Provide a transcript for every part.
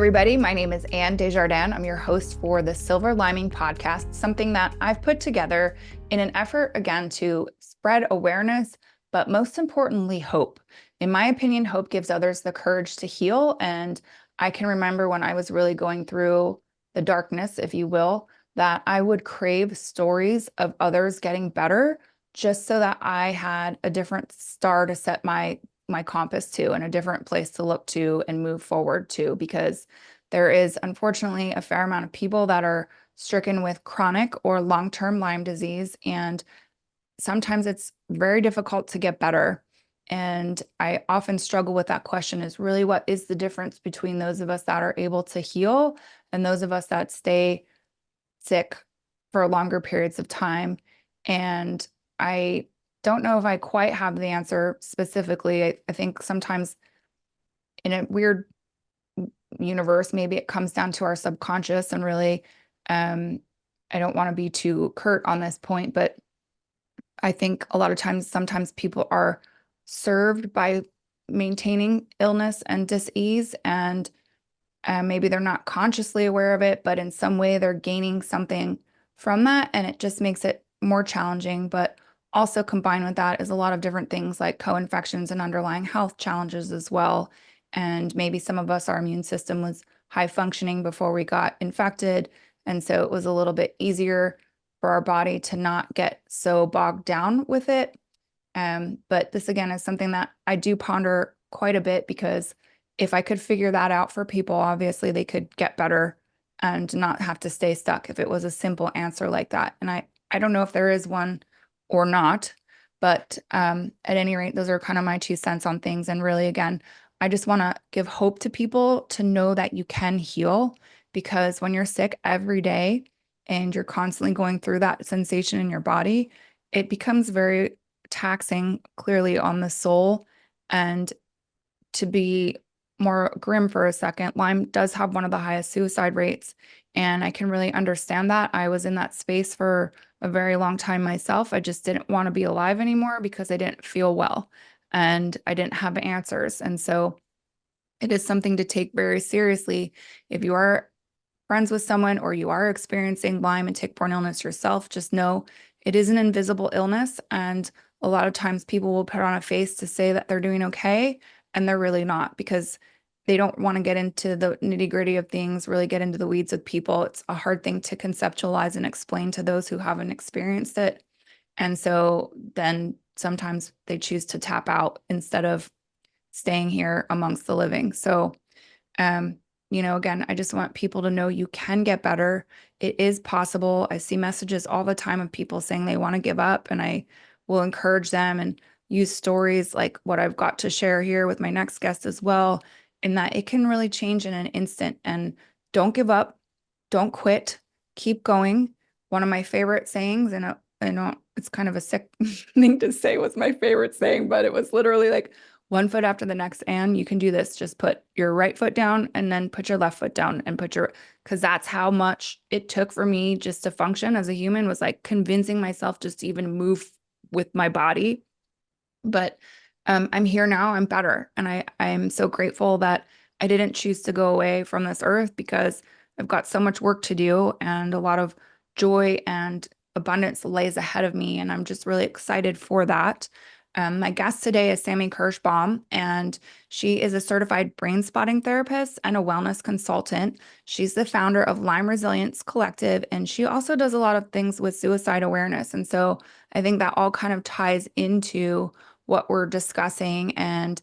everybody. My name is Anne Desjardins. I'm your host for the Silver Lyming podcast, something that I've put together in an effort, again, to spread awareness, but most importantly, hope. In my opinion, hope gives others the courage to heal. And I can remember when I was really going through the darkness, if you will, that I would crave stories of others getting better just so that I had a different star to set my compass to and a different place to look to and move forward to, because there is unfortunately a fair amount of people that are stricken with chronic or long-term Lyme disease, and sometimes it's very difficult to get better. And I often struggle with that question, is really what is the difference between those of us that are able to heal and those of us that stay sick for longer periods of time. And I don't know if I quite have the answer specifically. I think sometimes in a weird universe, maybe it comes down to our subconscious, and really, I don't want to be too curt on this point, but I think a lot of times, sometimes people are served by maintaining illness and dis-ease, and maybe they're not consciously aware of it, but in some way they're gaining something from that, and it just makes it more challenging. But also combined with that is a lot of different things like co-infections and underlying health challenges as well. And maybe some of us, our immune system was high functioning before we got infected, and so it was a little bit easier for our body to not get so bogged down with it. But this, again, is something that I do ponder quite a bit, because if I could figure that out for people, obviously they could get better and not have to stay stuck if it was a simple answer like that. And I don't know if there is one or not, but at any rate, those are kind of my 2 cents on things. And really, again, I just want to give hope to people to know that you can heal, because when you're sick every day and you're constantly going through that sensation in your body, it becomes very taxing, clearly, on the soul. And to be more grim for a second, Lyme does have one of the highest suicide rates. And I can really understand that. I was in that space for a very long time myself. I just didn't want to be alive anymore because I didn't feel well and I didn't have answers. And so it is something to take very seriously. If you are friends with someone or you are experiencing Lyme and tick-borne illness yourself, just know it is an invisible illness. And a lot of times people will put on a face to say that they're doing okay, and they're really not, because they don't want to get into the nitty-gritty of things, really get into the weeds with people. It's a hard thing to conceptualize and explain to those who haven't experienced it. And so then sometimes they choose to tap out instead of staying here amongst the living. So, again, I just want people to know you can get better. It is possible. I see messages all the time of people saying they want to give up, and I will encourage them and use stories like what I've got to share here with my next guest as well, in that it can really change in an instant. And don't give up, don't quit, keep going. One of my favorite sayings, and I know it's kind of a sick thing to say was my favorite saying, but it was literally like, one foot after the next, and you can do this. Just put your right foot down and then put your left foot down and because that's how much it took for me just to function as a human, was like convincing myself just to even move with my body. But I'm here now, I'm better. And I'm so grateful that I didn't choose to go away from this earth, because I've got so much work to do and a lot of joy and abundance lays ahead of me. And I'm just really excited for that. My guest today is Sami Kirschbaum, and she is a certified brain spotting therapist and a wellness consultant. She's the founder of Lyme Resilience Collective, and she also does a lot of things with suicide awareness. And so I think that all kind of ties into what we're discussing, and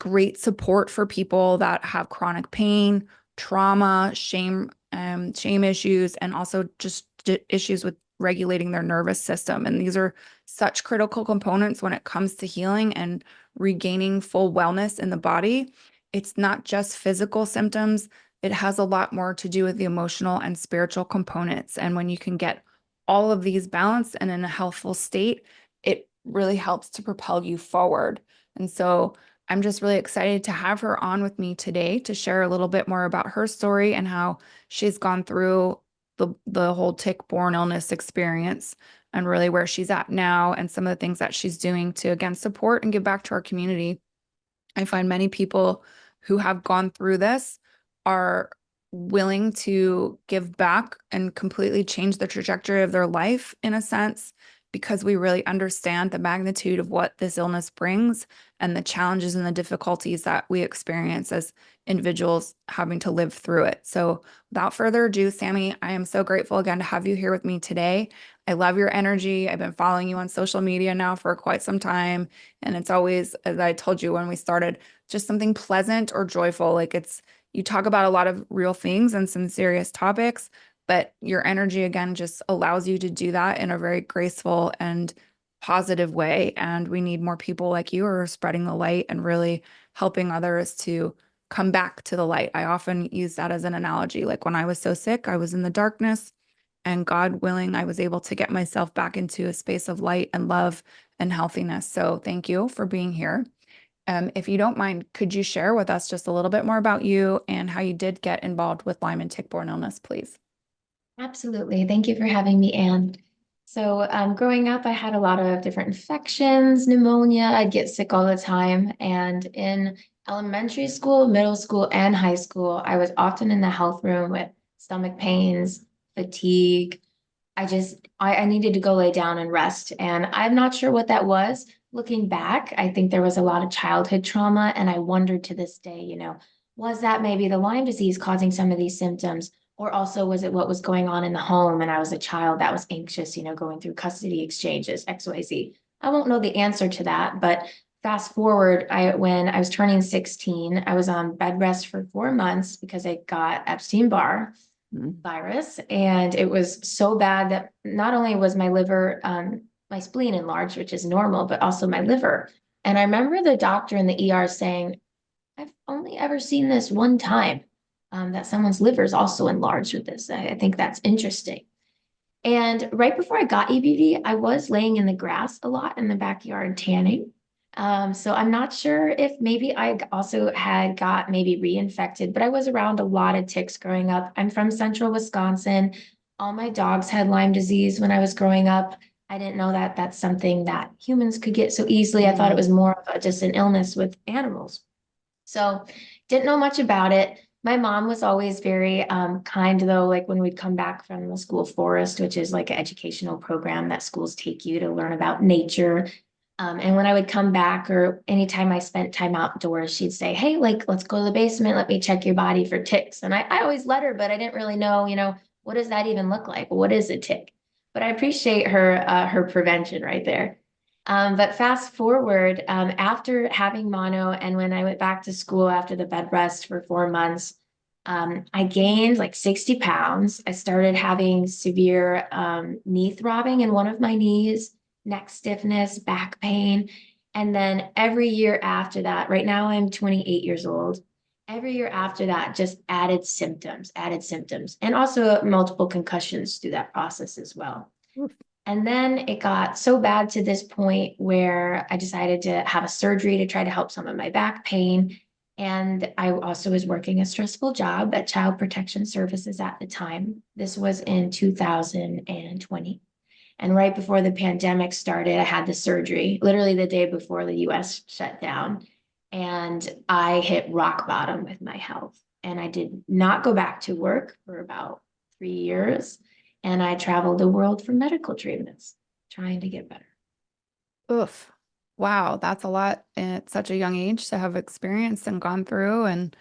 great support for people that have chronic pain, trauma, shame issues, and also just issues with regulating their nervous system. And these are such critical components when it comes to healing and regaining full wellness in the body. It's not just physical symptoms. It has a lot more to do with the emotional and spiritual components. And when you can get all of these balanced and in a healthful state, it really helps to propel you forward. And so I'm just really excited to have her on with me today to share a little bit more about her story and how she's gone through the whole tick-borne illness experience, and really where she's at now and some of the things that she's doing to, again, support and give back to our community. I find many people who have gone through this are willing to give back and completely change the trajectory of their life in a sense, because we really understand the magnitude of what this illness brings and the challenges and the difficulties that we experience as individuals having to live through it. So without further ado, Sami, I am so grateful again to have you here with me today. I love your energy. I've been following you on social media now for quite some time. And it's always, as I told you when we started, just something pleasant or joyful. Like you talk about a lot of real things and some serious topics, but your energy again just allows you to do that in a very graceful and positive way. And we need more people like you who are spreading the light and really helping others to come back to the light. I often use that as an analogy. Like when I was so sick, I was in the darkness, and God willing, I was able to get myself back into a space of light and love and healthiness. So thank you for being here. If you don't mind, could you share with us just a little bit more about you and how you did get involved with Lyme and tick-borne illness, please? Absolutely. Thank you for having me, Anne. So, growing up, I had a lot of different infections, pneumonia. I'd get sick all the time. And in elementary school, middle school, and high school, I was often in the health room with stomach pains, fatigue. I needed to go lay down and rest. And I'm not sure what that was. Looking back, I think there was a lot of childhood trauma. And I wondered to this day, was that maybe the Lyme disease causing some of these symptoms? Or also, was it what was going on in the home? And I was a child that was anxious, going through custody exchanges, XYZ. I won't know the answer to that, but fast forward, when I was turning 16, I was on bed rest for 4 months because I got Epstein-Barr virus. And it was so bad that not only was my liver, my spleen enlarged, which is normal, but also my liver. And I remember the doctor in the ER saying, I've only ever seen this one time, that someone's liver is also enlarged with this. I think that's interesting. And right before I got EBV, I was laying in the grass a lot in the backyard tanning. So I'm not sure if maybe I also had got maybe reinfected, but I was around a lot of ticks growing up. I'm from central Wisconsin. All my dogs had Lyme disease when I was growing up. I didn't know that that's something that humans could get so easily. I thought it was more of just an illness with animals. So didn't know much about it. My mom was always very kind, though, like when we'd come back from the school forest, which is like an educational program that schools take you to learn about nature. And when I would come back or anytime I spent time outdoors, she'd say, hey, like, let's go to the basement. Let me check your body for ticks. And I always let her, but I didn't really know, what does that even look like? What is a tick? But I appreciate her prevention right there. But fast forward, after having mono, and when I went back to school after the bed rest for 4 months, I gained like 60 pounds. I started having severe knee throbbing in one of my knees, neck stiffness, back pain. And then every year after that, right now I'm 28 years old. Every year after that, just added symptoms, and also multiple concussions through that process as well. And then it got so bad to this point where I decided to have a surgery to try to help some of my back pain. And I also was working a stressful job at Child Protection Services at the time. This was in 2020. And right before the pandemic started, I had the surgery, literally the day before the US shut down. And I hit rock bottom with my health. And I did not go back to work for about 3 years. And I traveled the world for medical treatments, trying to get better. Oof. Wow, that's a lot at such a young age to have experienced and gone through. And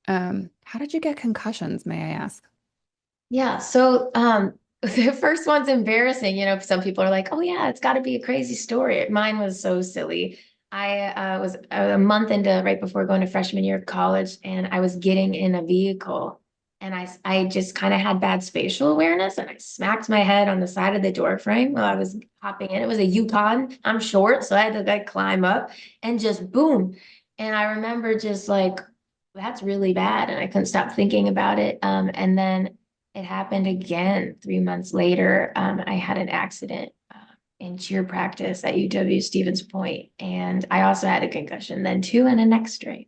how did you get concussions, may I ask? Yeah. So the first one's embarrassing. Some people are like, oh, yeah, it's got to be a crazy story. Mine was so silly. I was a month into right before going to freshman year of college, and I was getting in a vehicle, and I just kind of had bad spatial awareness, and I smacked my head on the side of the door frame while I was hopping in. It was a Yukon. I'm short, so I had to like climb up and just boom. And I remember just like, that's really bad. And I couldn't stop thinking about it. And then it happened again 3 months later. I had an accident in cheer practice at UW Stevens Point, and I also had a concussion then too, and a neck strain.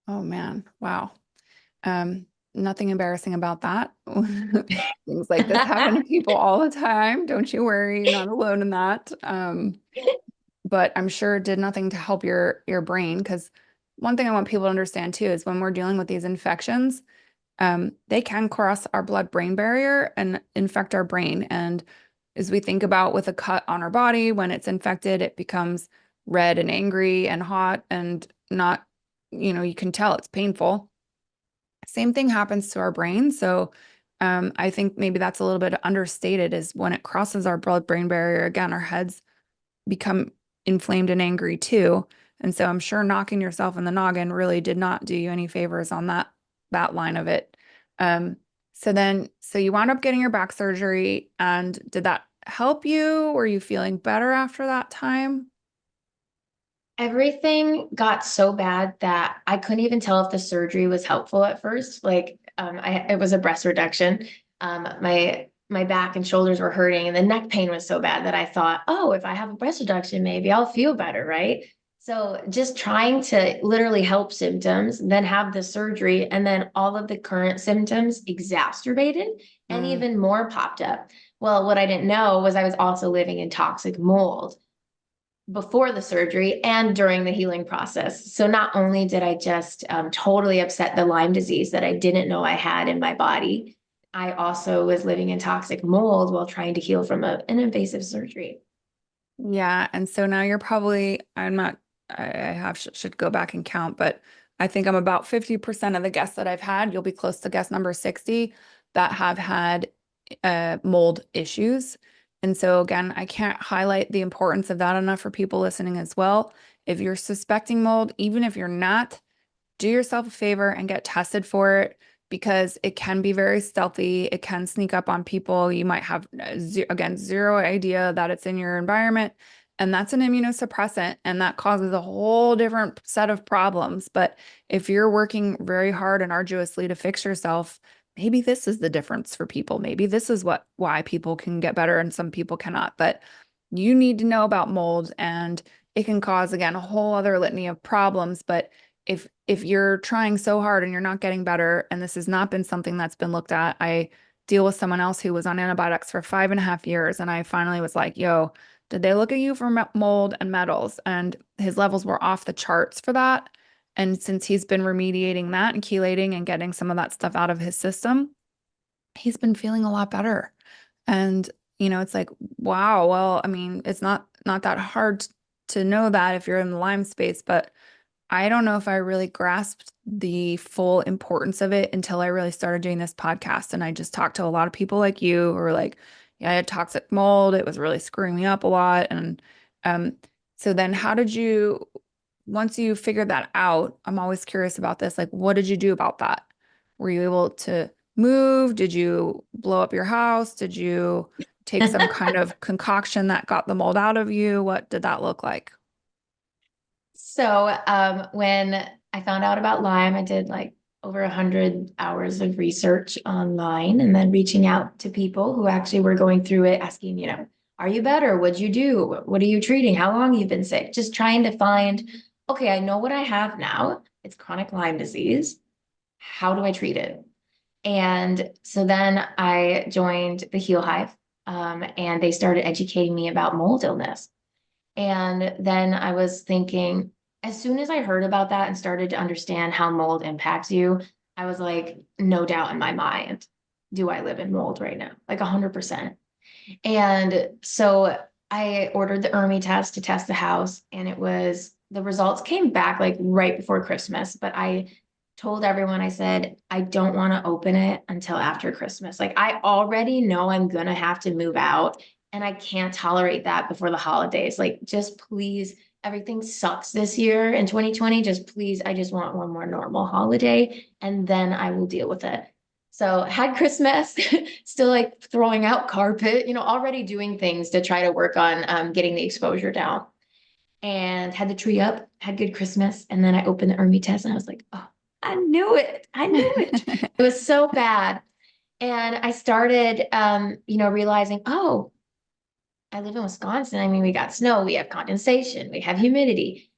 Oh man, wow. Um, Nothing embarrassing about that. Things like this happen to people all the time. Don't you worry, you're not alone in that. But I'm sure it did nothing to help your brain, because one thing I want people to understand too is when we're dealing with these infections, they can cross our blood-brain barrier and infect our brain. And as we think about with a cut on our body, when it's infected, it becomes red and angry and hot and not, you can tell it's painful. Same thing happens to our brain. So I think maybe that's a little bit understated is when it crosses our blood-brain barrier, again, our heads become inflamed and angry too. And so I'm sure knocking yourself in the noggin really did not do you any favors on that line of it. Um, so you wound up getting your back surgery, and did that help you? Were you feeling better after that time? Everything got so bad that I couldn't even tell if the surgery was helpful at first. Like, it was a breast reduction. My back and shoulders were hurting, and the neck pain was so bad that I thought, oh, if I have a breast reduction, maybe I'll feel better, right? So just trying to literally help symptoms, then have the surgery, and then all of the current symptoms exacerbated and Mm, even more popped up. Well, what I didn't know was I was also living in toxic mold before the surgery and during the healing process. So not only did I just totally upset the Lyme disease that I didn't know I had in my body, I also was living in toxic mold while trying to heal from an invasive surgery. yeah, and so now you're probably, I'm not, I have should go back and count, but I think I'm about 50% of the guests that I've had. You'll be close to guest number 60 that have had mold issues. And so again, I can't highlight the importance of that enough for people listening as well. If you're suspecting mold, even if you're not, do yourself a favor and get tested for it because it can be very stealthy. It can sneak up on people. You might have, again, zero idea that it's in your environment. And that's an immunosuppressant, and that causes a whole different set of problems. But if you're working very hard and arduously to fix yourself, maybe this is the difference for people. Maybe this is why people can get better and some people cannot. But you need to know about mold, and it can cause, again, a whole other litany of problems. But if you're trying so hard and you're not getting better, and this has not been something that's been looked at, I deal with someone else who was on antibiotics for 5.5 years, and I finally was like, yo, did they look at you for mold and metals? And his levels were off the charts for that. And since he's been remediating that and chelating and getting some of that stuff out of his system, he's been feeling a lot better. And it's like, wow, well, I mean, it's not that hard to know that if you're in the Lyme space, but I don't know if I really grasped the full importance of it until I really started doing this podcast. And I just talked to a lot of people like you who were like, yeah, I had toxic mold. It was really screwing me up a lot. And um, so then once you figured that out, I'm always curious about this. Like, what did you do about that? Were you able to move? Did you blow up your house? Did you take some kind of concoction that got the mold out of you? What did that look like? So when I found out about Lyme, I did like over 100 hours of research online and then reaching out to people who actually were going through it, asking, are you better? What'd you do? What are you treating? How long you've been sick? Just trying to find, okay, I know what I have now. It's chronic Lyme disease. How do I treat it? And so then I joined the Heal Hive, and they started educating me about mold illness. And then I was thinking, as soon as I heard about that and started to understand how mold impacts you, I was like, no doubt in my mind, do I live in mold right now? Like 100%. And so I ordered the ERMI test to test the house, and the results came back like right before Christmas, but I told everyone, I said, I don't want to open it until after Christmas. Like, I already know I'm going to have to move out, and I can't tolerate that before the holidays. Like, just please, everything sucks this year in 2020. Just please, I just want one more normal holiday, and then I will deal with it. So had Christmas, still like throwing out carpet, already doing things to try to work on getting the exposure down. And had the tree up, had good Christmas. And then I opened the ERMI test and I was like, oh, I knew it. I knew it. It was so bad. And I started, realizing, oh, I live in Wisconsin. I mean, we got snow, we have condensation, we have humidity.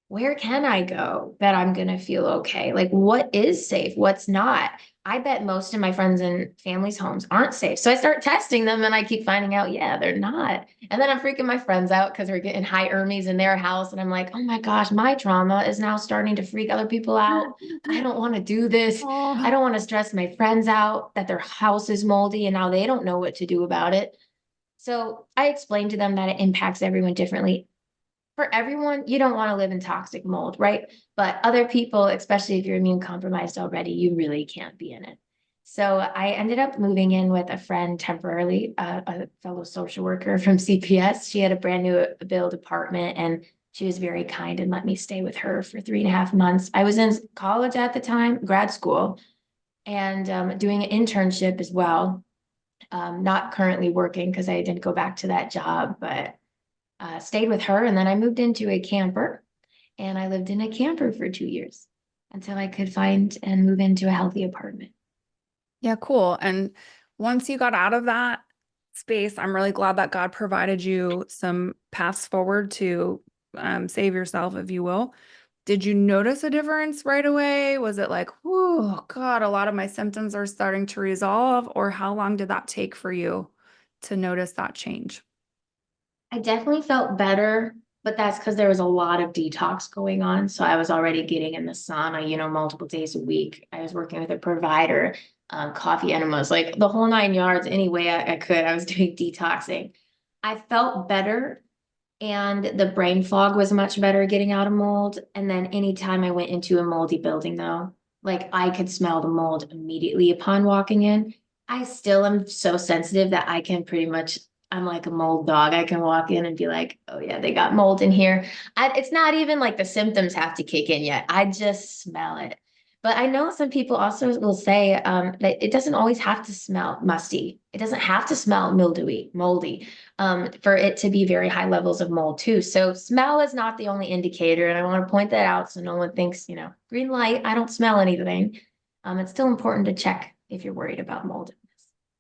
where can I go that I'm going to feel okay? Like, what is safe? What's not? I bet most of my friends and family's homes aren't safe. So I start testing them and I keep finding out, yeah, they're not. And then I'm freaking my friends out because we're getting high ERMIs in their house. And I'm like, oh my gosh, my trauma is now starting to freak other people out. I don't want to do this. I Oh, don't want to stress my friends out that their house is moldy and now they don't know what to do about it. So I explained to them that it impacts everyone differently. For everyone, you don't want to live in toxic mold, right? But other people, especially if you're immune compromised already, you really can't be in it. So I ended up moving in with a friend temporarily, a fellow social worker from CPS. She had a brand new build apartment and she was very kind and let me stay with her for 3.5 months. I was in college at the time, grad school, and doing an internship as well. Not currently working because I didn't go back to that job, but stayed with her. And then I moved into a camper and I lived in a camper for 2 years until I could find and move into a healthy apartment. yeah, cool. And once you got out of that space, I'm really glad that God provided you some paths forward to save yourself, if you will. Did you notice a difference right away? Was it like, oh God, a lot of my symptoms are starting to resolve? Or how long did that take for you to notice that change? I definitely felt better, but that's because there was a lot of detox going on. So I was already getting in the sauna, multiple days a week. I was working with a provider, coffee enemas, like the whole 9 yards, any way I could. I was doing detoxing. I felt better and the brain fog was much better getting out of mold. And then anytime I went into a moldy building, though, like I could smell the mold immediately upon walking in. I still am so sensitive that I can pretty much, I'm like a mold dog. I can walk in and be like, oh yeah, they got mold in here. It's not even like the symptoms have to kick in yet. I just smell it. But I know some people also will say that it doesn't always have to smell musty. It doesn't have to smell mildewy, moldy for it to be very high levels of mold too. So smell is not the only indicator. And I want to point that out so no one thinks, green light, I don't smell anything. It's still important to check if you're worried about mold.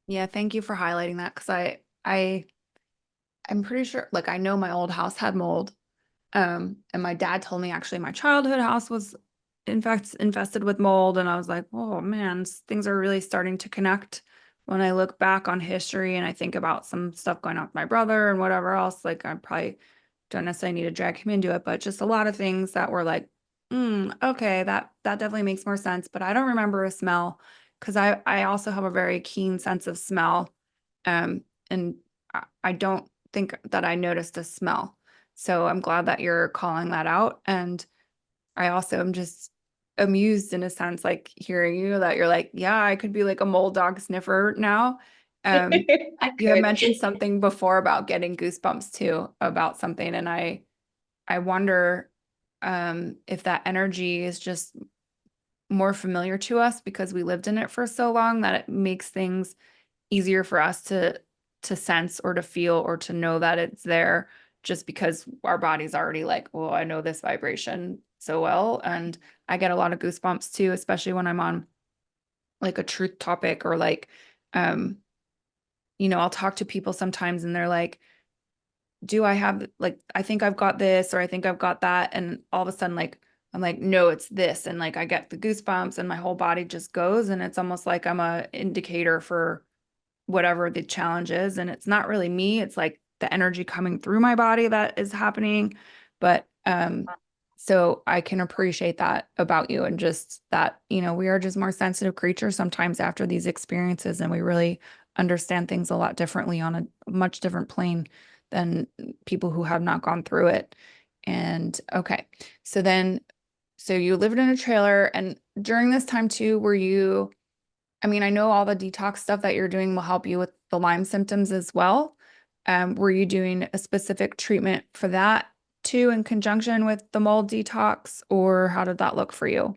Yeah, thank you for highlighting that because I'm pretty sure like I know my old house had mold. And my dad told me actually my childhood house was in fact infested with mold. And I was like, oh man, things are really starting to connect when I look back on history and I think about some stuff going on with my brother and whatever else. Like I probably don't necessarily need to drag him into it, but just a lot of things that were like, okay, that definitely makes more sense. But I don't remember a smell because I also have a very keen sense of smell. And I don't think that I noticed a smell. So I'm glad that you're calling that out. And I also am just amused in a sense, like hearing you that you're like, yeah, I could be like a mold dog sniffer now. Um, I you had could. mentioned something before about getting goosebumps too about something. And I wonder if that energy is just more familiar to us because we lived in it for so long that it makes things easier for us to sense or to feel or to know that it's there just because our body's already like, well, I know this vibration so well. And I get a lot of goosebumps too, especially when I'm on like a truth topic or like, um, I'll talk to people sometimes and they're like, do I have like, I think I've got this or I think I've got that. And all of a sudden, like, I'm like, no, it's this. And like, I get the goosebumps and my whole body just goes. And it's almost like I'm a indicator for whatever the challenge is. And it's not really me. It's like the energy coming through my body that is happening. But so I can appreciate that about you and just that, we are just more sensitive creatures sometimes after these experiences and we really understand things a lot differently on a much different plane than people who have not gone through it. And okay. So then so you lived in a trailer and during this time too, were you I mean, I know all the detox stuff that you're doing will help you with the Lyme symptoms as well. Were you doing a specific treatment for that too in conjunction with the mold detox, or how did that look for you?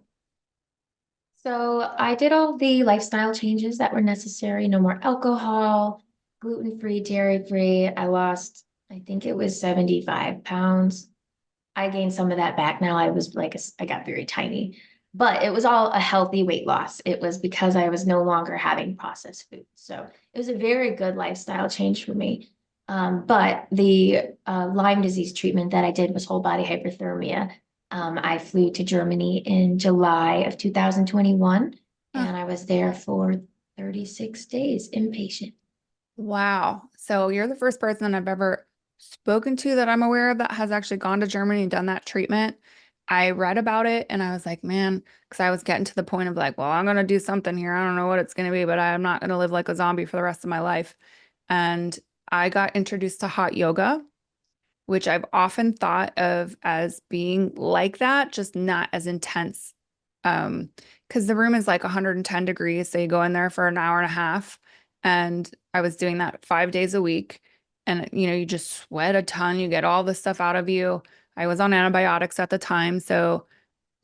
So I did all the lifestyle changes that were necessary. No more alcohol, gluten-free, dairy-free. I lost, I think it was 75 pounds. I gained some of that back now. I was like, I got very tiny, but it was all a healthy weight loss. It was because I was no longer having processed food. So it was a very good lifestyle change for me. But the Lyme disease treatment that I did was whole body hyperthermia. I flew to Germany in July of 2021, Huh. and I was there for 36 days inpatient. Wow. So you're the first person I've ever spoken to that I'm aware of that has actually gone to Germany and done that treatment. I read about it and I was like, man, because I was getting to the point of like, well, I'm gonna do something here. I don't know what it's gonna be, but I'm not gonna live like a zombie for the rest of my life. And I got introduced to hot yoga, which I've often thought of as being like that, just not as intense. Because the room is like 110 degrees, so you go in there for an hour and a half, and I was doing that 5 days a week, and you just sweat a ton, you get all the stuff out of you. I was on antibiotics at the time, so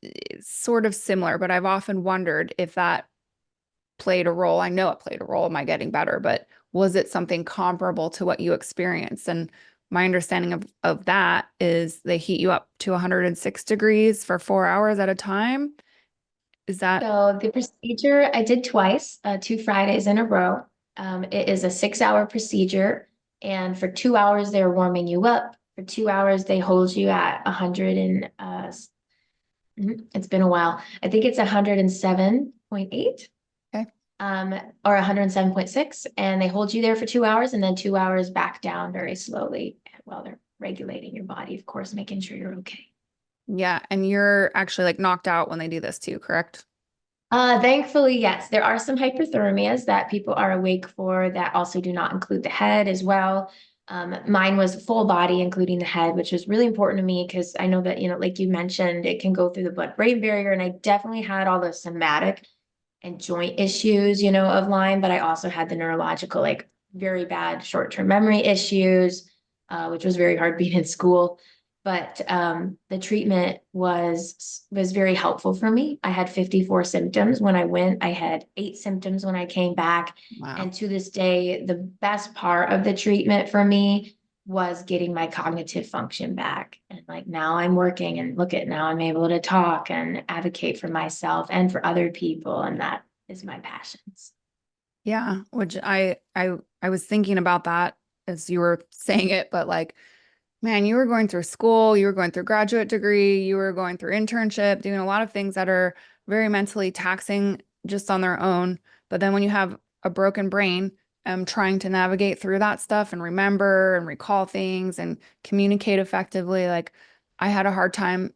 it's sort of similar, but I've often wondered if that played a role. I know it played a role in my getting better, but was it something comparable to what you experienced? And my understanding of that is they heat you up to 106 degrees for 4 hours at a time. Is that So the procedure I did twice, 2 Fridays in a row. It is a 6 hour procedure, and for 2 hours they're warming you up. For 2 hours they hold you at 100 and it's been a while. I think it's 107.8 okay? um, or 107.6, and they hold you there for 2 hours and then 2 hours back down very slowly while they're regulating your body, of course, making sure you're okay. Yeah, and you're actually like knocked out when they do this too, correct? Thankfully, yes, there are some hyperthermias that people are awake for that also do not include the head as well. Mine was full body, including the head, which was really important to me because I know that, like you mentioned, it can go through the blood-brain barrier, and I definitely had all the somatic and joint issues, of Lyme, but I also had the neurological, like very bad short-term memory issues, which was very hard being in school. But the treatment was very helpful for me. I had 54 symptoms when I went. I had 8 symptoms when I came back. Wow. And to this day, the best part of the treatment for me was getting my cognitive function back. And like now I'm working, and look at now I'm able to talk and advocate for myself and for other people. And that is my passions. Yeah, which I was thinking about that as you were saying it, but like, man, you were going through school, you were going through graduate degree, you were going through internship, doing a lot of things that are very mentally taxing just on their own. But then when you have a broken brain, trying to navigate through that stuff and remember and recall things and communicate effectively, like I had a hard time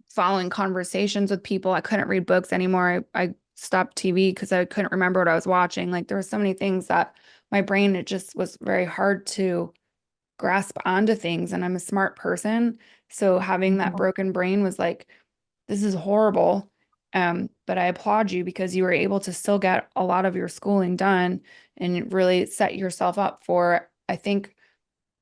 following conversations with people. I couldn't read books anymore. I stopped TV because I couldn't remember what I was watching. Like there were so many things that my brain, it just was very hard to grasp onto things. And I'm a smart person. So having that broken brain was like, this is horrible. But I applaud you because you were able to still get a lot of your schooling done and really set yourself up for, I think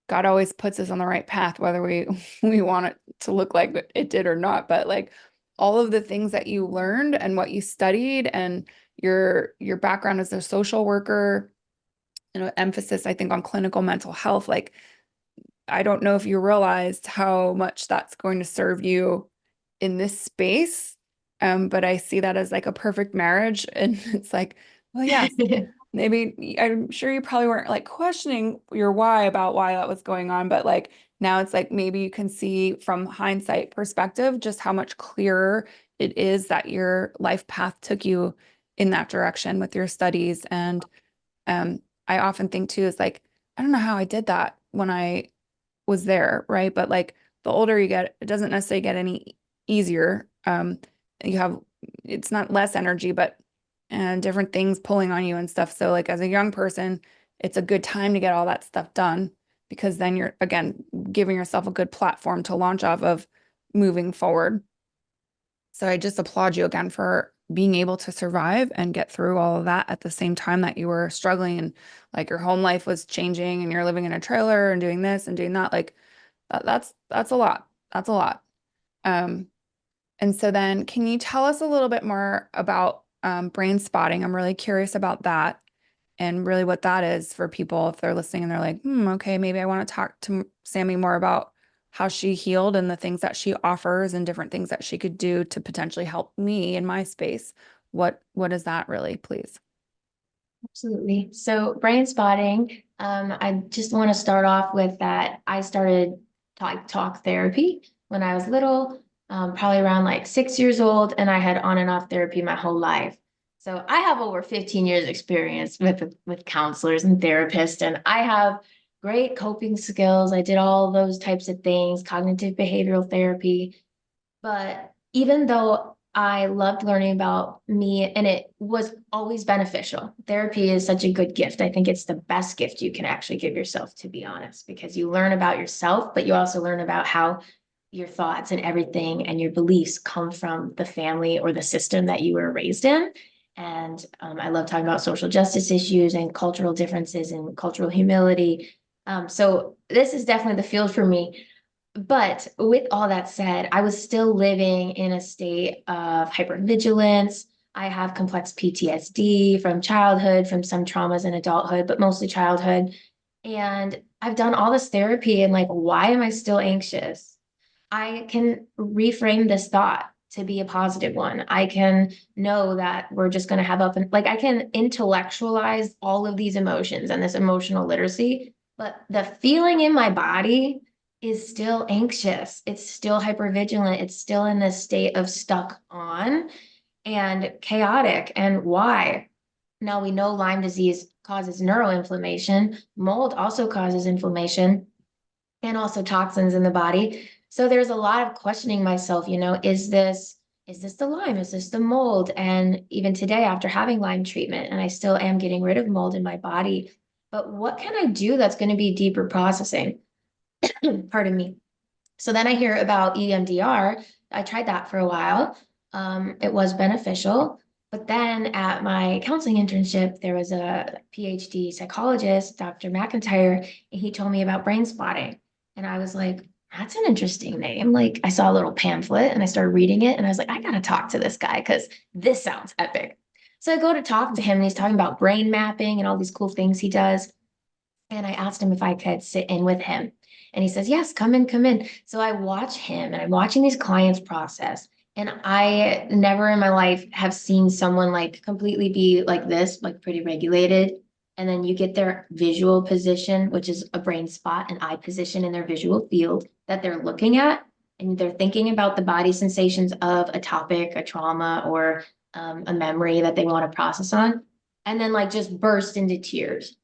God always puts us on the right path, whether we we want it to look like it did or not. But like all of the things that you learned and what you studied and your background as a social worker, emphasis, I think, on clinical mental health, like I don't know if you realized how much that's going to serve you in this space. But I see that as like a perfect marriage. And it's like, well, yes, maybe I'm sure you probably weren't like questioning your why about why that was going on, but like now it's like maybe you can see from hindsight perspective just how much clearer it is that your life path took you in that direction with your studies. And I often think too is like, I don't know how I did that when I was there, right? But like the older you get, it doesn't necessarily get any easier. You have it's not less energy, but and different things pulling on you and stuff. So like as a young person, it's a good time to get all that stuff done because then you're again giving yourself a good platform to launch off of moving forward. So I just applaud you again for being able to survive and get through all of that at the same time that you were struggling and like your home life was changing and you're living in a trailer and doing this and doing that. Like that's a lot. That's a lot. Um, and so then can you tell us a little bit more about brain spotting? I'm really curious about that and really what that is for people if they're listening and they're like, okay, maybe I want to talk to Sami more about how she healed and the things that she offers and different things that she could do to potentially help me in my space. What is that really, please? Absolutely. So brain spotting, I just want to start off with that. I started talk therapy when I was little. probably around like 6 years old, and I had on and off therapy my whole life. So I have over 15 years experience with counselors and therapists, and I have great coping skills. I did all those types of things, cognitive behavioral therapy. But even though I loved learning about me and it was always beneficial, therapy is such a good gift. I think it's the best gift you can actually give yourself, to be honest, because you learn about yourself, but you also learn about how your thoughts and everything and your beliefs come from the family or the system that you were raised in. And I love talking about social justice issues and cultural differences and cultural humility. So this is definitely the field for me. But with all that said, I was still living in a state of hypervigilance. I have complex PTSD from childhood, from some traumas in adulthood, but mostly childhood. And I've done all this therapy and like, why am I still anxious? I can reframe this thought to be a positive one. I can know that we're just going to have up and like I can intellectualize all of these emotions and this emotional literacy, but the feeling in my body is still anxious. It's still hypervigilant. It's still in this state of stuck on and chaotic. And why? Now we know Lyme disease causes neuroinflammation. Mold also causes inflammation and also toxins in the body. So there's a lot of questioning myself, is this the Lyme? Is this the mold? And even today, after having Lyme treatment, and I still am getting rid of mold in my body, but what can I do that's going to be deeper processing? Pardon me. So then I hear about EMDR. I tried that for a while. It was beneficial. But then at my counseling internship, there was a PhD psychologist, Dr. McIntyre, and he told me about brain spotting. And I was like, that's an interesting name. Like I saw a little pamphlet and I started reading it and I was like, I gotta talk to this guy because this sounds epic. So I go to talk to him and he's talking about brain mapping and all these cool things he does. And I asked him if I could sit in with him. And he says, yes, come in, come in. So I watch him and I'm watching these clients process. And I never in my life have seen someone like completely be like this, like pretty regulated. And then you get their visual position, which is a brain spot, an eye position in their visual field that they're looking at. And they're thinking about the body sensations of a topic, a trauma, or a memory that they want to process on. And then like just burst into tears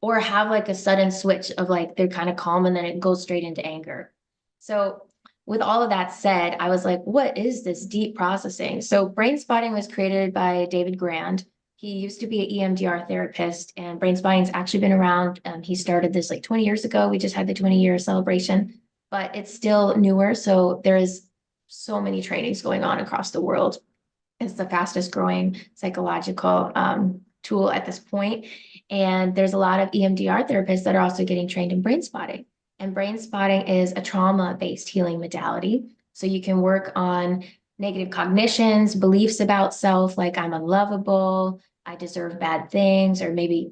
or have like a sudden switch of like they're kind of calm and then it goes straight into anger. So with all of that said, I was like, what is this deep processing? So brain spotting was created by David Grand. He used to be an EMDR therapist and brain spotting's actually been around. He started this like 20 years ago. We just had the 20-year celebration, but it's still newer. So there is so many trainings going on across the world. It's the fastest growing psychological tool at this point. And there's a lot of EMDR therapists that are also getting trained in brain spotting. And brain spotting is a trauma-based healing modality. So you can work on negative cognitions, beliefs about self, like I'm unlovable, I deserve bad things, or maybe,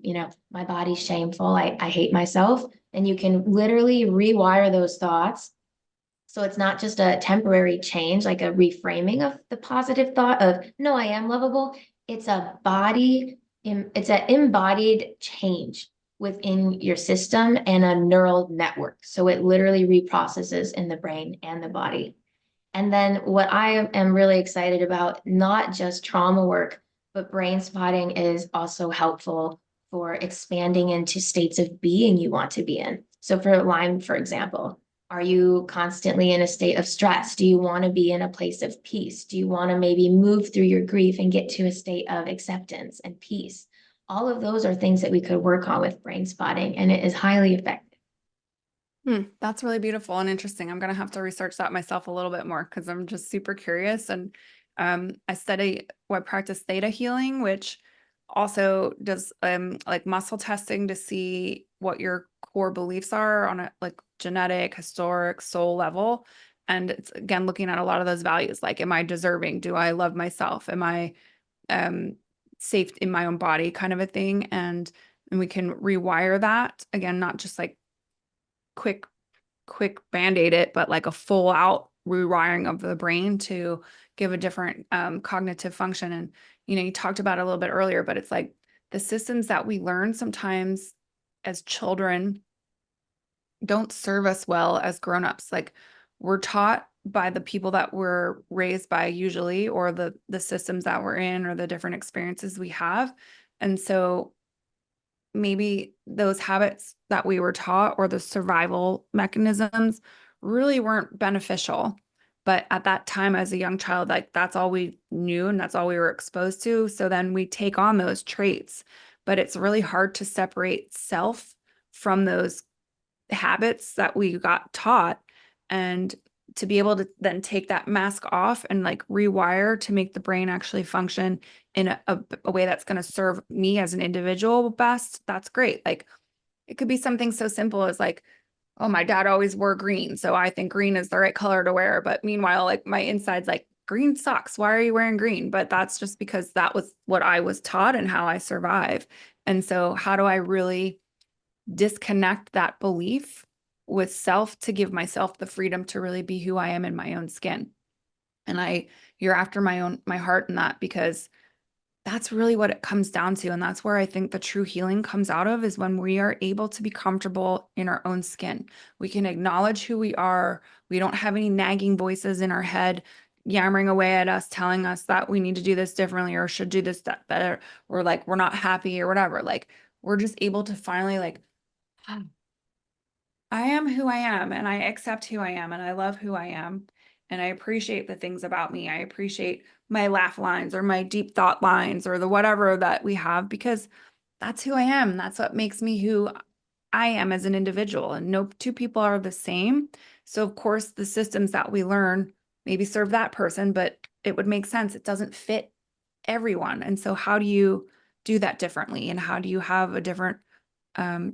my body's shameful, I hate myself. And you can literally rewire those thoughts so it's not just a temporary change, like a reframing of the positive thought of, no, I am lovable. It's a it's an embodied change within your system and a neural network. So it literally reprocesses in the brain and the body. And then what I am really excited about, not just trauma work, but brain spotting is also helpful for expanding into states of being you want to be in. So for Lyme, for example, are you constantly in a state of stress? Do you want to be in a place of peace? Do you want to maybe move through your grief and get to a state of acceptance and peace? All of those are things that we could work on with brain spotting, and it is highly effective. That's really beautiful and interesting. I'm gonna have to research that myself a little bit more because I'm just super curious. And I practice theta healing, which also does like muscle testing to see what your core beliefs are on a like genetic, historic, soul level. And it's again looking at a lot of those values, like, am I deserving? Do I love myself? Am I um safe in my own body, kind of a thing? And we can rewire that again, not just like quick band-aid it, but like a full out rewiring of the brain to give a different cognitive function. And you talked about it a little bit earlier, but it's like the systems that we learn sometimes as children don't serve us well as grown-ups. Like we're taught by the people that we're raised by usually, or the systems that we're in, or the different experiences we have. And so maybe those habits that we were taught or the survival mechanisms really weren't beneficial. But at that time, as a young child, like that's all we knew and that's all we were exposed to. So then we take on those traits. But it's really hard to separate self from those habits that we got taught, and to be able to then take that mask off and like rewire to make the brain actually function in a way that's going to serve me as an individual best. That's great. Like it could be something so simple as like, oh, my dad always wore green, so I think green is the right color to wear. But meanwhile, like my inside's like, green sucks, why are you wearing green? But that's just because that was what I was taught and how I survive. And so how do I really disconnect that belief with self to give myself the freedom to really be who I am in my own skin? And you're after my heart in that, because that's really what it comes down to. And that's where I think the true healing comes out of, is when we are able to be comfortable in our own skin. We can acknowledge who we are. We don't have any nagging voices in our head yammering away at us, telling us that we need to do this differently or should do this that better, or like we're not happy or whatever. Like we're just able to finally like, I am who I am, and I accept who I am, and I love who I am, and I appreciate the things about me. I appreciate my laugh lines or my deep thought lines or the whatever that we have, because that's who I am. That's what makes me who I am as an individual. And no two people are the same. So of course the systems that we learn maybe serve that person, but it would make sense. It doesn't fit everyone. And so how do you do that differently? And how do you have a different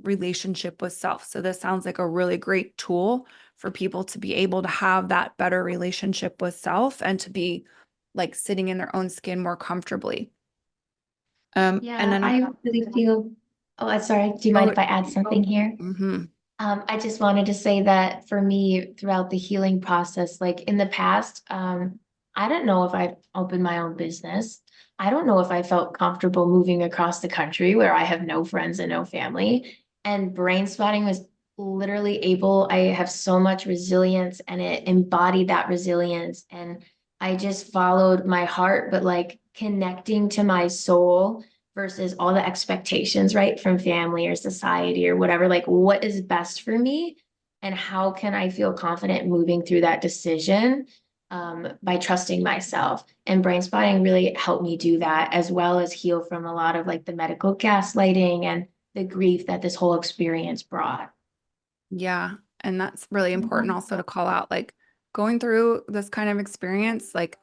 relationship with self? So this sounds like a really great tool for people to be able to have that better relationship with self and to be like sitting in their own skin more comfortably. And Yeah, then, I really feel, oh, I'm sorry. Do you mind oh, if I add something here? mm-hmm. I just wanted to say that for me, throughout the healing process, like in the past, I don't know if I've opened my own business. I don't know if I felt comfortable moving across the country where I have no friends and no family. And brain spotting was literally able, I have so much resilience and it embodied that resilience. And I just followed my heart, but like connecting to my soul versus all the expectations, right, from family or society or whatever. Like, what is best for me? And how can I feel confident moving through that decision by trusting myself? And brain spotting really helped me do that, as well as heal from a lot of like the medical gaslighting and the grief that this whole experience brought. Yeah. And that's really important Mhm. also to call out, like going through this kind of experience, like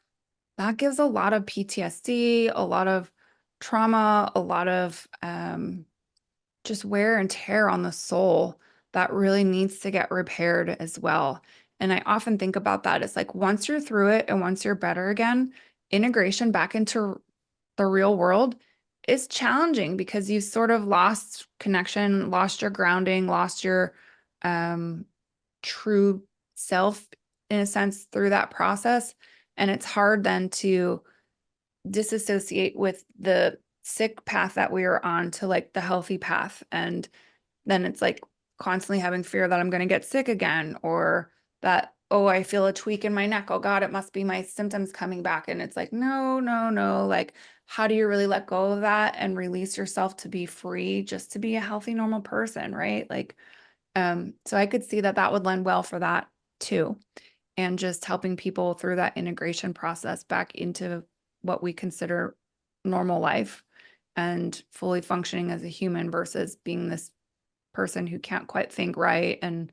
that gives a lot of PTSD, a lot of trauma, a lot of just wear and tear on the soul that really needs to get repaired as well. And I often think about that as like once you're through it and once you're better again, integration back into the real world is challenging because you sort of lost connection, lost your grounding, lost your um, true self in a sense through that process. And it's hard then to disassociate with the sick path that we were on to like the healthy path. And then it's like constantly having fear that I'm going to get sick again, or that, oh, I feel a tweak in my neck. Oh God, it must be my symptoms coming back. And it's like, no, no, no. Like, how do you really let go of that and release yourself to be free, just to be a healthy, normal person, right? Like, so I could see that that would lend well for that too. And just helping people through that integration process back into what we consider normal life and fully functioning as a human versus being this person who can't quite think right and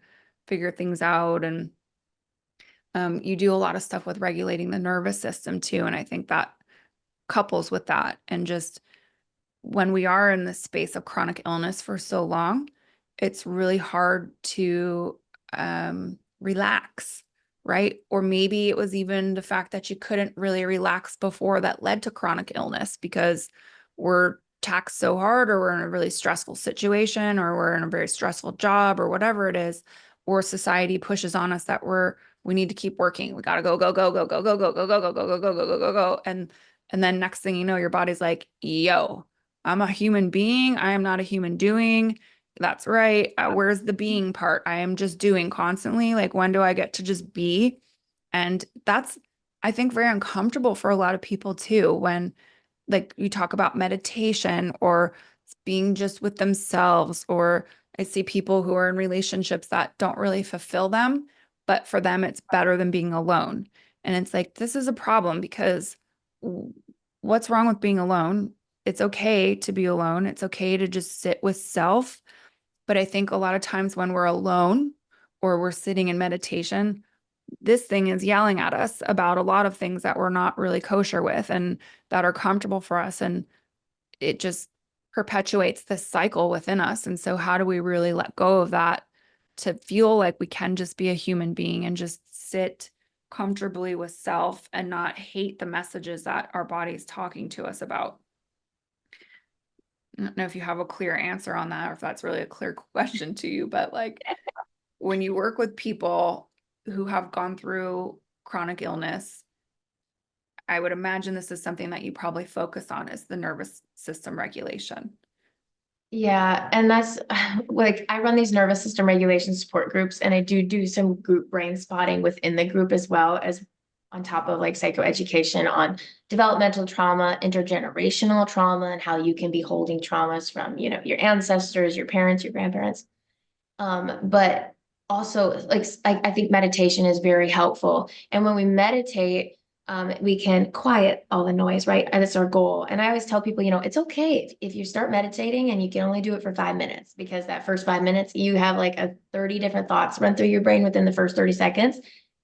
figure things out. And you do a lot of stuff with regulating the nervous system too. And I think that couples with that, and just when we are in this space of chronic illness for so long, it's really hard to relax, right? Or maybe it was even the fact that you couldn't really relax before that led to chronic illness because we're taxed so hard, or we're in a really stressful situation, or we're in a very stressful job, or whatever it is, or society pushes on us that we need to keep working. We got to go, go, go, go, go, go, go, go, go, go, go, go, go, go, go, go, go. And then next thing you know, your body's like, yo, I'm a human being. I am not a human doing. That's right. Where's the being part? I am just doing constantly. Like, when do I get to just be? And that's, I think, very uncomfortable for a lot of people too, when like you talk about meditation or being just with themselves, or I see people who are in relationships that don't really fulfill them, but for them it's better than being alone. And it's like, this is a problem because what's wrong with being alone? It's okay to be alone. It's okay to just sit with self. But I think a lot of times when we're alone or we're sitting in meditation, this thing is yelling at us about a lot of things that we're not really kosher with and that are comfortable for us. And it just perpetuates this cycle within us. And so, how do we really let go of that to feel like we can just be a human being and just sit comfortably with self and not hate the messages that our body's talking to us about? I don't know if you have a clear answer on that or if that's really a clear question to you, but like when you work with people who have gone through chronic illness, I would imagine this is something that you probably focus on is the nervous system regulation. Yeah, and that's like I run these nervous system regulation support groups, and I do some group brain spotting within the group as well as on top of like psychoeducation on developmental trauma, intergenerational trauma, and how you can be holding traumas from, your ancestors, your parents, your grandparents. But also like I think meditation is very helpful. And when we meditate, we can quiet all the noise, right? And that's our goal. And I always tell people, it's okay if you start meditating and you can only do it for 5 minutes, because that first 5 minutes, you have like 30 different thoughts run through your brain within the first 30 seconds.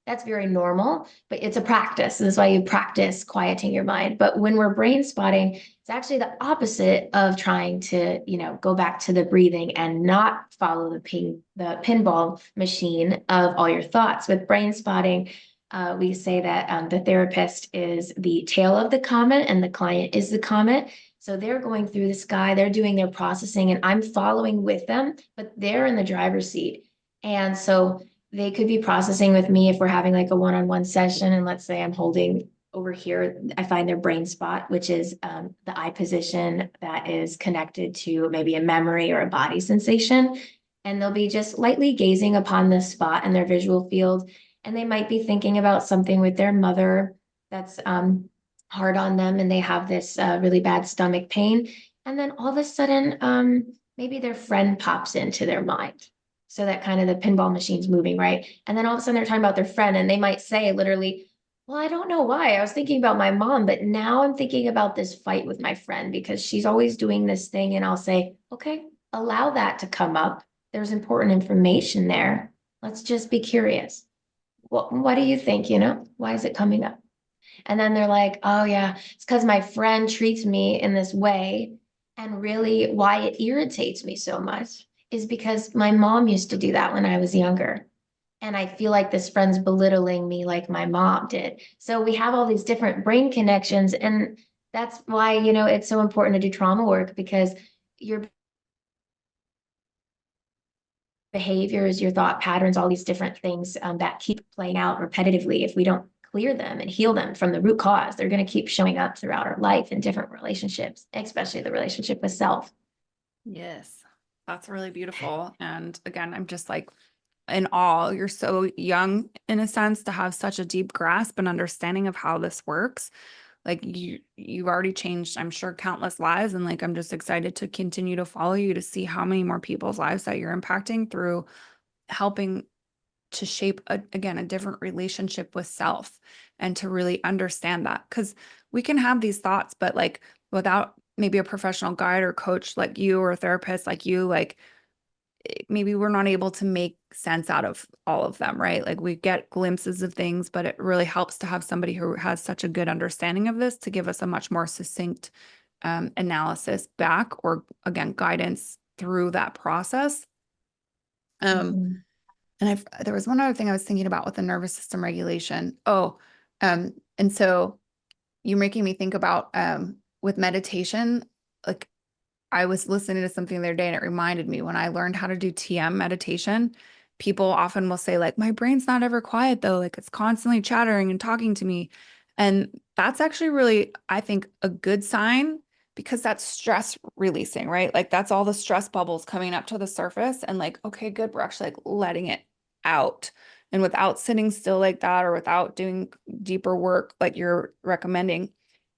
That's very normal, but it's a practice. This is why you practice quieting your mind. But when we're brain spotting, it's actually the opposite of trying to, go back to the breathing and not follow the pinball machine of all your thoughts. With brain spotting, we say that the therapist is the tail of the comet and the client is the comet. So they're going through the sky, they're doing their processing, and I'm following with them, but they're in the driver's seat. And so they could be processing with me if we're having like a one-on-one session. And let's say I'm holding over here, I find their brain spot, which is the eye position that is connected to maybe a memory or a body sensation. And they'll be just lightly gazing upon this spot in their visual field. And they might be thinking about something with their mother that's hard on them, and they have this really bad stomach pain. And then all of a sudden, maybe their friend pops into their mind. So that kind of the pinball machine's moving, right? And then all of a sudden they're talking about their friend, and they might say literally, well, I don't know why. I was thinking about my mom, but now I'm thinking about this fight with my friend because she's always doing this thing. And I'll say, okay, allow that to come up. There's important information there. Let's just be curious. Well, what do you think? Why is it coming up? And then they're like, oh, yeah, it's because my friend treats me in this way. And really, why it irritates me so much is because my mom used to do that when I was younger. And I feel like this friend's belittling me like my mom did. So we have all these different brain connections. And that's why, it's so important to do trauma work, because your behaviors, your thought patterns, all these different things that keep playing out repetitively, if we don't clear them and heal them from the root cause, they're going to keep showing up throughout our life in different relationships, especially the relationship with self. Yes, that's really beautiful. And again, I'm just like in awe. You're so young in a sense to have such a deep grasp and understanding of how this works. Like you've already changed, I'm sure, countless lives. And like I'm just excited to continue to follow you to see how many more people's lives that you're impacting through helping to shape again a different relationship with self and to really understand that, because we can have these thoughts but like without maybe a professional guide or coach like you or a therapist like you, like maybe we're not able to make sense out of all of them, right? Like we get glimpses of things, but it really helps to have somebody who has such a good understanding of this to give us a much more succinct analysis back, or again guidance through that process. Mhm. And there was one other thing I was thinking about with the nervous system regulation. Oh, and so you're making me think about with meditation, like I was listening to something the other day and it reminded me when I learned how to do TM meditation, people often will say like, my brain's not ever quiet though. Like it's constantly chattering and talking to me. And that's actually really, I think, a good sign because that's stress releasing, right? Like that's all the stress bubbles coming up to the surface and like, okay, good. We're actually like letting it out. And without sitting still like that or without doing deeper work like you're recommending,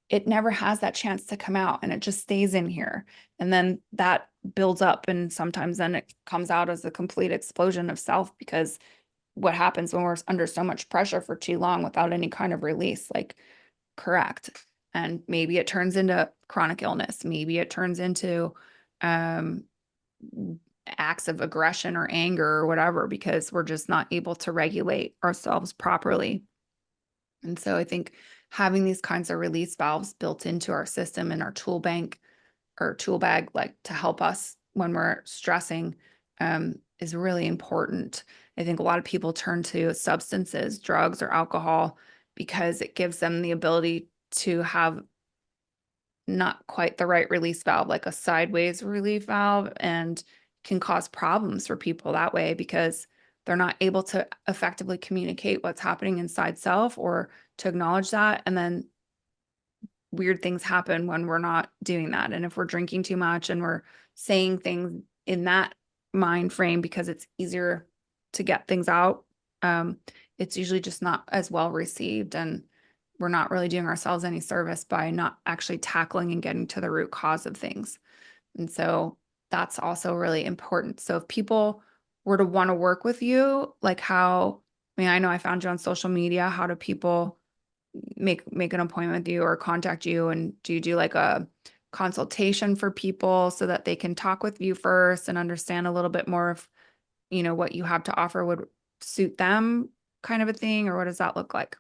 it never has that chance to come out and it just stays in here. And then that builds up and sometimes then it comes out as a complete explosion of self because what happens when we're under so much pressure for too long without any kind of release, like correct. And maybe it turns into chronic illness. Maybe it turns into um, acts of aggression or anger or whatever because we're just not able to regulate ourselves properly. And so I think having these kinds of release valves built into our system and our tool bank or tool bag, like to help us when we're stressing, is really important. I think a lot of people turn to substances, drugs, or alcohol because it gives them the ability to have not quite the right release valve, like a sideways relief valve, and can cause problems for people that way because they're not able to effectively communicate what's happening inside self or to acknowledge that. And then weird things happen when we're not doing that. And if we're drinking too much and we're saying things in that mind frame because it's easier to get things out, it's usually just not as well received. And we're not really doing ourselves any service by not actually tackling and getting to the root cause of things. And so that's also really important. So if people were to want to work with you, like how, I mean, I know I found you on social media. How do people make an appointment with you or contact you? And do you do like a consultation for people so that they can talk with you first and understand a little bit more of, what you have to offer would suit them kind of a thing? Or what does that look like?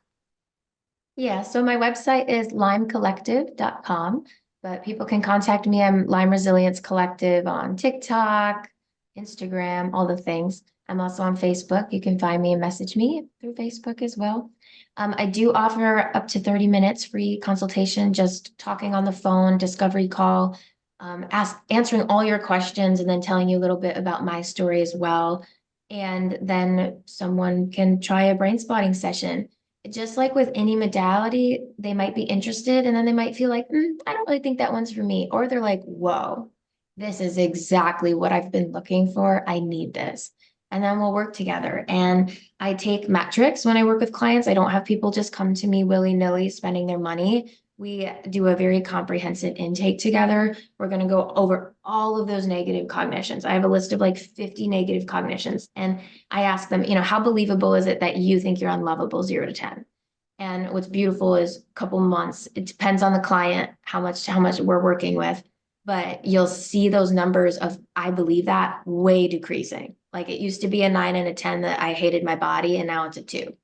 Yeah, so my website is lymecollective.com, but people can contact me. I'm Lyme Resilience Collective on TikTok, Instagram, all the things. I'm also on Facebook. You can find me and message me through Facebook as well. I do offer up to 30 minutes free consultation, just talking on the phone, discovery call, answering all your questions, and then telling you a little bit about my story as well. And then someone can try a brain spotting session. Just like with any modality, they might be interested and then they might feel like, I don't really think that one's for me. Or they're like, whoa, this is exactly what I've been looking for. I need this. And then we'll work together. And I take metrics when I work with clients. I don't have people just come to me willy-nilly spending their money. We do a very comprehensive intake together. We're going to go over all of those negative cognitions. I have a list of like 50 negative cognitions. And I ask them, how believable is it that you think you're unlovable 0 to 10? And what's beautiful is a couple months, it depends on the client, how much we're working with, but you'll see those numbers of I believe that way decreasing. Like it used to be a 9 and a 10 that I hated my body, and now it's a 2.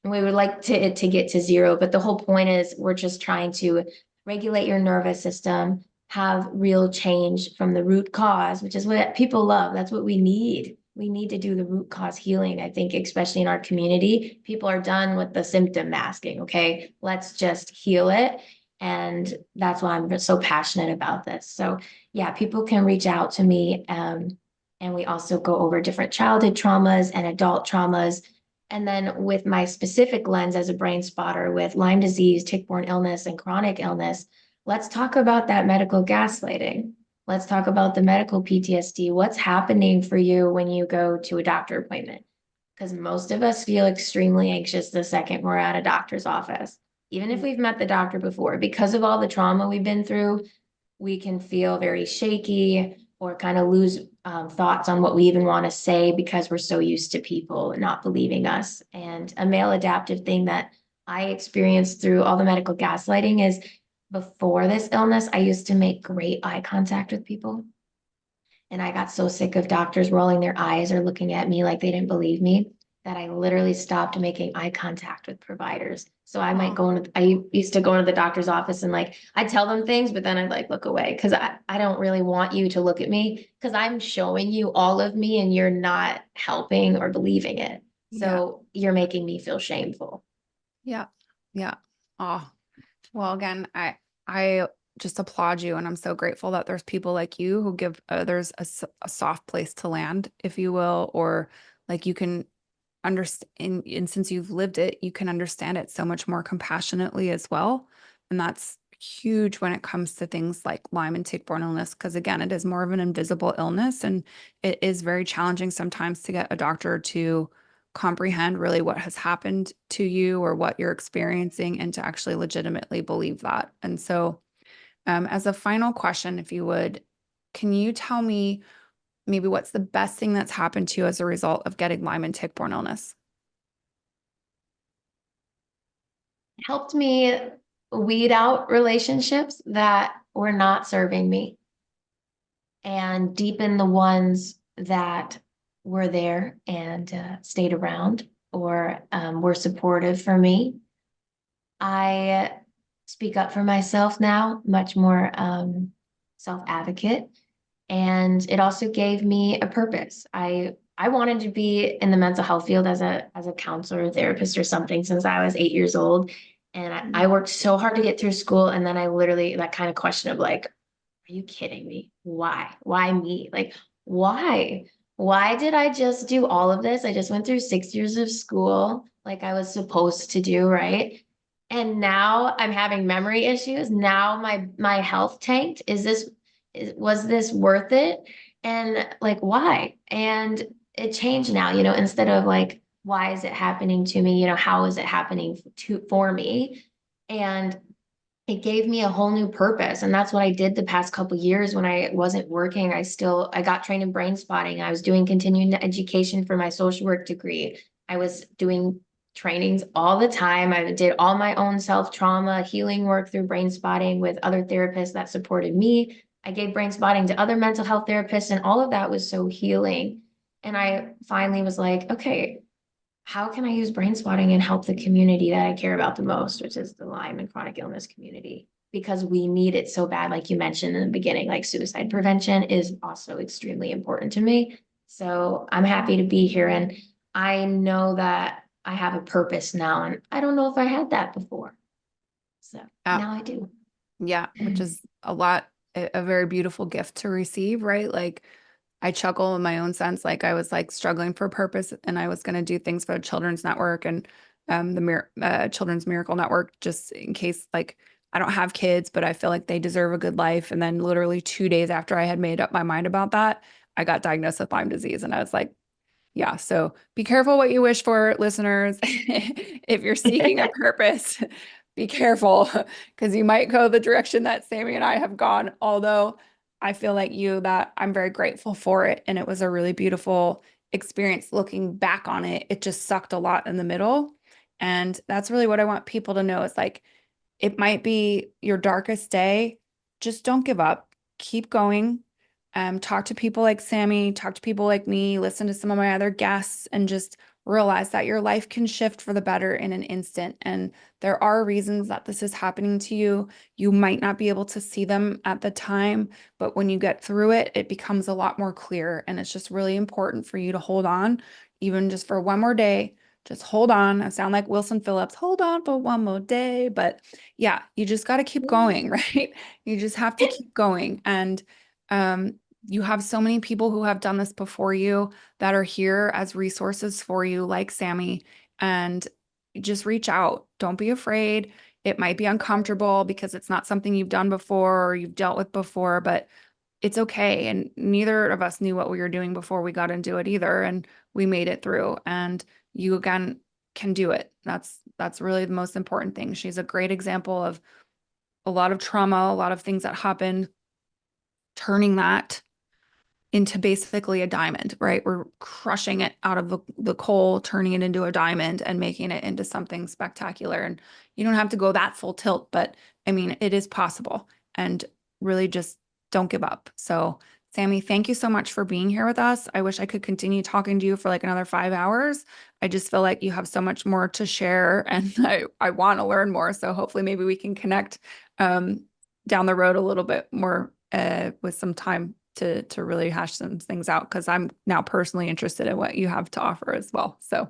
And we would like to get to 0, but the whole point is we're just trying to regulate your nervous system, have real change from the root cause, which is what people love. That's what we need. We need to do the root cause healing. I think, especially in our community, people are done with the symptom masking. Okay, let's just heal it. And that's why I'm so passionate about this. So, yeah, people can reach out to me. And we also go over different childhood traumas and adult traumas. And then with my specific lens as a brain spotter with Lyme disease, tick-borne illness, and chronic illness, let's talk about that medical gaslighting. Let's talk about the medical PTSD. What's happening for you when you go to a doctor appointment? Because most of us feel extremely anxious the second we're at a doctor's office, even if we've met the doctor before, because of all the trauma we've been through. We can feel very shaky or kind of lose thoughts on what we even want to say because we're so used to people not believing us. And a male adaptive thing that I experienced through all the medical gaslighting is before this illness, I used to make great eye contact with people. And I got so sick of doctors rolling their eyes or looking at me like they didn't believe me that I literally stopped making eye contact with providers. So I might Oh, go into, I used to go into the doctor's office and like, I tell them things, but then I'd like look away because I don't really want you to look at me because I'm showing you all of me and you're not helping or believing it. yeah. So you're making me feel shameful. Yeah. Yeah. Oh, well, again, I just applaud you, and I'm so grateful that there's people like you who give others a soft place to land, if you will, or like you can understand, and since you've lived it, you can understand it so much more compassionately as well. And that's huge when it comes to things like Lyme and tick-borne illness, because again, it is more of an invisible illness, and it is very challenging sometimes to get a doctor to comprehend really what has happened to you or what you're experiencing and to actually legitimately believe that. And so, as a final question, if you would, can you tell me maybe what's the best thing that's happened to you as a result of getting Lyme and tick-borne illness? Helped me weed out relationships that were not serving me and deepen the ones that were there and stayed around or were supportive for me. I speak up for myself now, much more self-advocate. And it also gave me a purpose. I wanted to be in the mental health field as a counselor, therapist, or something since I was 8 years old. And I worked so hard to get through school. And then I literally that kind of question of like, are you kidding me? Why? Why me? Like, why? Why did I just do all of this? I just went through 6 years of school like I was supposed to do, right? And now I'm having memory issues. Now my health tanked. Was this worth it? And like, why? And it changed now, instead of like, why is it happening to me? How is it happening for me? And it gave me a whole new purpose. And that's what I did the past couple of years when I wasn't working. I got trained in brain spotting. I was doing continuing education for my social work degree. I was doing trainings all the time. I did all my own self-trauma healing work through brain spotting with other therapists that supported me. I gave brain spotting to other mental health therapists, and all of that was so healing. And I finally was like, okay, how can I use brain spotting and help the community that I care about the most, which is the Lyme and chronic illness community, because we need it so bad. Like you mentioned in the beginning, like suicide prevention is also extremely important to me. So I'm happy to be here. And I know that I have a purpose now. And I don't know if I had that before. So Yeah. now I do. Yeah, which is a very beautiful gift to receive, right? Like I chuckle in my own sense, like I was like struggling for purpose and I was going to do things for the Children's Network and Children's Miracle Network, just in case like I don't have kids, but I feel like they deserve a good life. And then literally 2 days after I had made up my mind about that, I got diagnosed with Lyme disease. And I was like, yeah, so be careful what you wish for, listeners. If you're seeking a purpose, be careful because you might go the direction that Sami and I have gone. Although I feel like you, that I'm very grateful for it. And it was a really beautiful experience looking back on it. It just sucked a lot in the middle. And that's really what I want people to know is like, it might be your darkest day. Just don't give up. Keep going. Talk to people like Sami, talk to people like me, listen to some of my other guests, and just realize that your life can shift for the better in an instant. And there are reasons that this is happening to you. You might not be able to see them at the time, but when you get through it, it becomes a lot more clear. And it's just really important for you to hold on, even just for one more day. Just hold on. I sound like Wilson Phillips, hold on for one more day. But yeah, you just got to keep going, right? You just have to keep going. And you have so many people who have done this before you that are here as resources for you, like Sami, and just reach out. Don't be afraid. It might be uncomfortable because it's not something you've done before or you've dealt with before, but it's okay. And neither of us knew what we were doing before we got into it either. And we made it through. And you again can do it. That's really the most important thing. She's a great example of a lot of trauma, a lot of things that happened, turning that into basically a diamond, right? We're crushing it out of the coal, turning it into a diamond and making it into something spectacular. And you don't have to go that full tilt, but I mean, it is possible. And really just don't give up. So, Sami, thank you so much for being here with us. I wish I could continue talking to you for like another 5 hours. I just feel like you have so much more to share and I want to learn more. So hopefully maybe we can connect down the road a little bit more with some time to really hash some things out because I'm now personally interested in what you have to offer as well. So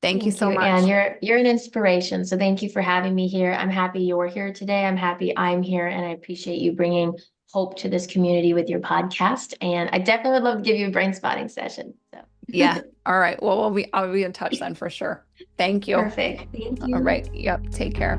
thank you Thank so you, Anne. much. You're an inspiration. So thank you for having me here. I'm happy you're here today. I'm happy I'm here, and I appreciate you bringing hope to this community with your podcast. And I definitely would love to give you a brain spotting session. So Yeah. All right. Well, I'll be in touch then for sure. Thank you. perfect. Thank All you. right. Yep. Take care.